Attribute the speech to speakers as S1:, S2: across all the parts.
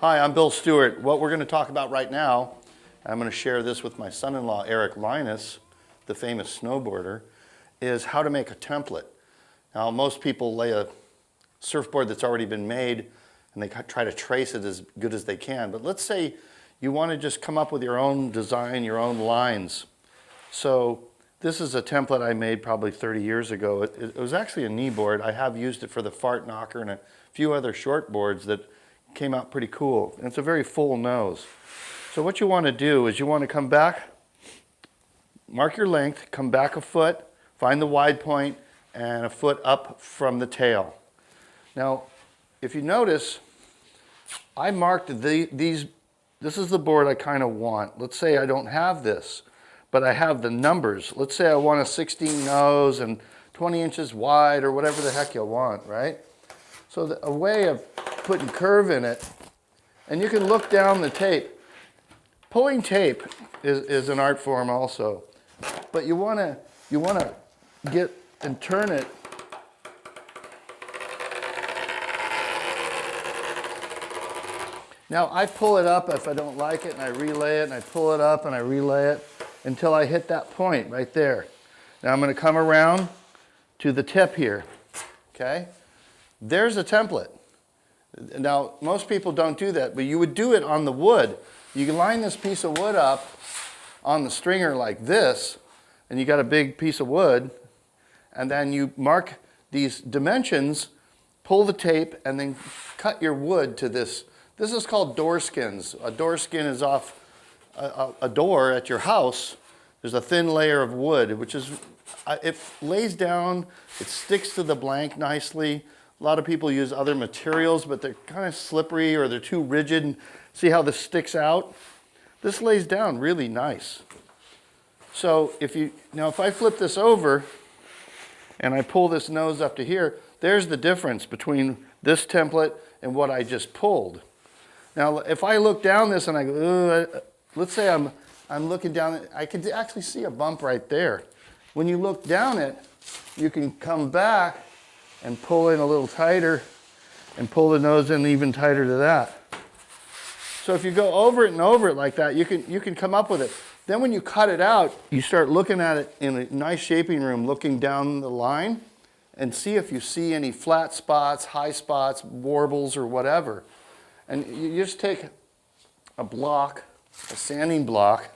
S1: Hi, I'm Bill Stewart. What we're going to talk about right now, I'm going to share this with my son-in-law, Eric Linus, the famous snowboarder, is how to make a template. Now, most people lay a surfboard that's already been made and they try to trace it as good as they can. But let's say you want to just come up with your own design, your own lines. So this is a template I made probably 30 years ago. It was actually a knee board. I have used it for the fart knocker and a few other short boards that came out pretty cool. And it's a very full nose. So what you want to do is you want to come back, mark your length, come back a foot, find the wide point, and a foot up from the tail. Now, if you notice, I marked these. This is the board I kind of want. Let's say I don't have this, but I have the numbers. Let's say I want a 16 nose and 20 inches wide or whatever the heck you want, right? So a way of putting curve in it, and you can look down the tape. Pulling tape is an art form also, but you want to get and turn it. Now I pull it up if I don't like it, and I relay it, and I pull it up and I relay it until I hit that point right there. Now I'm going to come around to the tip here. Okay, there's a template. Now most people don't do that, but you would do it on the wood. You can line this piece of wood up on the stringer like this, and you got a big piece of wood, and then you mark these dimensions, pull the tape, and then cut your wood to this. This is called door skins. A door skin is off a door at your house. There's a thin layer of wood, which is, it lays down, it sticks to the blank nicely. A lot of people use other materials, but they're kind of slippery or they're too rigid. See how this sticks out? This lays down really nice. So if I flip this over and I pull this nose up to here, there's the difference between this template and what I just pulled. Now, if I look down this and I go, let's say I'm looking down, I can actually see a bump right there. When you look down it, you can come back and pull in a little tighter and pull the nose in even tighter to that. So if you go over it and over it like that, you can come up with it. Then when you cut it out, you start looking at it in a nice shaping room, looking down the line, and see if you see any flat spots, high spots, warbles, or whatever. And you just take a block, a sanding block,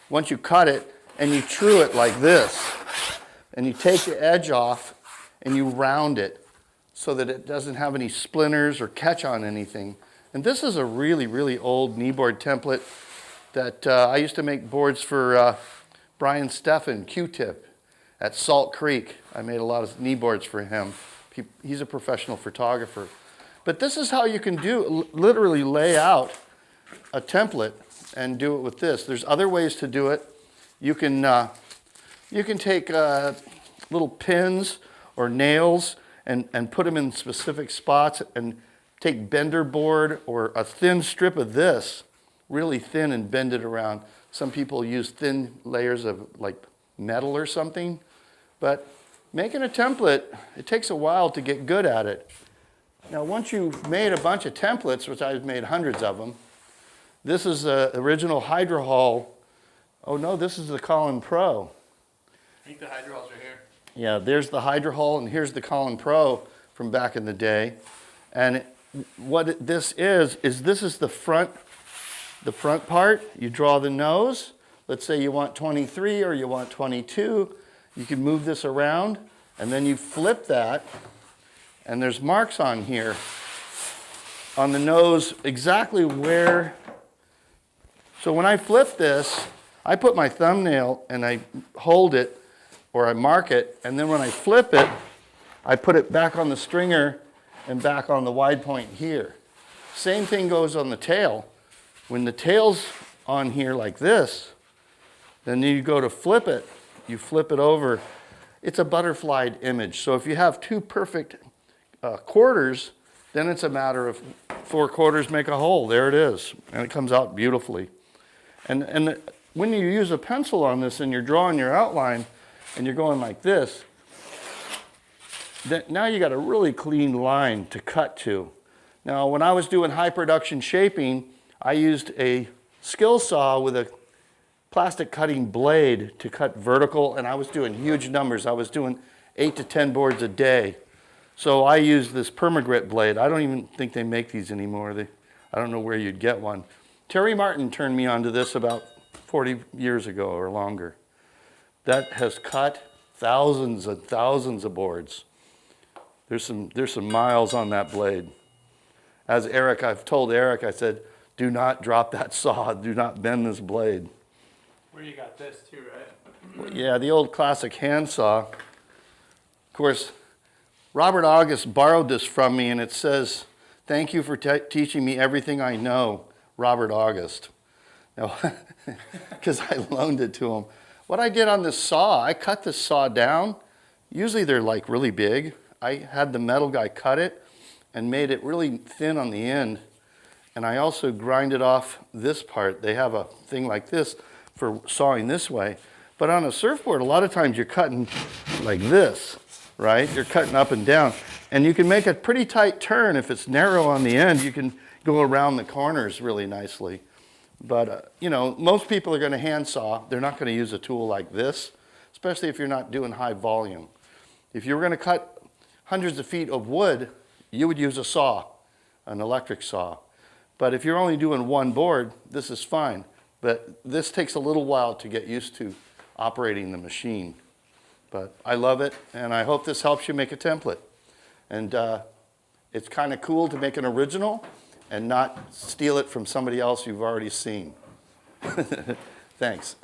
S1: once you cut it, and you true it like this. And you take the edge off, and you round it so that it doesn't have any splinters or catch on anything. And this is a really, really old kneeboard template that I used to make boards for Brian Steffen, Q-Tip, at Salt Creek. I made a lot of kneeboards for him. He's a professional photographer. But this is how you can literally lay out a template and do it with this. There's other ways to do it. You can take little pins or nails and put them in specific spots and take bender board or a thin strip of this, really thin, and bend it around. Some people use thin layers of like metal or something, but making a template, it takes a while to get good at it. Now once you've made a bunch of templates, which I've made hundreds of them, this is the original Hydro Hull. Oh no, this is the Colin Pro.
S2: I think the Hydro Hulls are here.
S1: Yeah, there's the Hydro Hull, and here's the Colin Pro from back in the day. And what this is this is the front part. You draw the nose. Let's say you want 23 or you want 22. You can move this around, and then you flip that, and there's marks on here on the nose exactly where. So when I flip this, I put my thumbnail and I hold it or I mark it, and then when I flip it, I put it back on the stringer and back on the wide point here. Same thing goes on the tail. When the tail's on here like this, then you go to flip it, you flip it over. It's a butterflied image. So if you have two perfect quarters, then it's a matter of 4 quarters make a hole. There it is, and it comes out beautifully. And when you use a pencil on this and you're drawing your outline and you're going like this, then now you got a really clean line to cut to. Now, when I was doing high production shaping, I used a skill saw with a plastic cutting blade to cut vertical, and I was doing huge numbers. I was doing 8 to 10 boards a day. So I used this permagrit blade. I don't even think they make these anymore. I don't know where you'd get one. Terry Martin turned me onto this about 40 years ago or longer. That has cut thousands and thousands of boards. There's some miles on that blade. As Eric, I've told Eric, I said, do not drop that saw. Do not bend this blade.
S2: Where you got this too, right?
S1: Yeah, the old classic handsaw. Of course, Robert August borrowed this from me, and it says, thank you for teaching me everything I know, Robert August. Now, because I loaned it to him. What I did on this saw, I cut this saw down. Usually they're like really big. I had the metal guy cut it and made it really thin on the end. And I also grinded off this part. They have a thing like this for sawing this way. But on a surfboard, a lot of times you're cutting like this, right? You're cutting up and down. And you can make a pretty tight turn. If it's narrow on the end, you can go around the corners really nicely. But, you know, most people are going to handsaw. They're not going to use a tool like this, especially if you're not doing high volume. If you were going to cut hundreds of feet of wood, you would use a saw, an electric saw. But if you're only doing one board, this is fine. But this takes a little while to get used to operating the machine. But I love it, and I hope this helps you make a template. And it's kind of cool to make an original and not steal it from somebody else you've already seen. Thanks.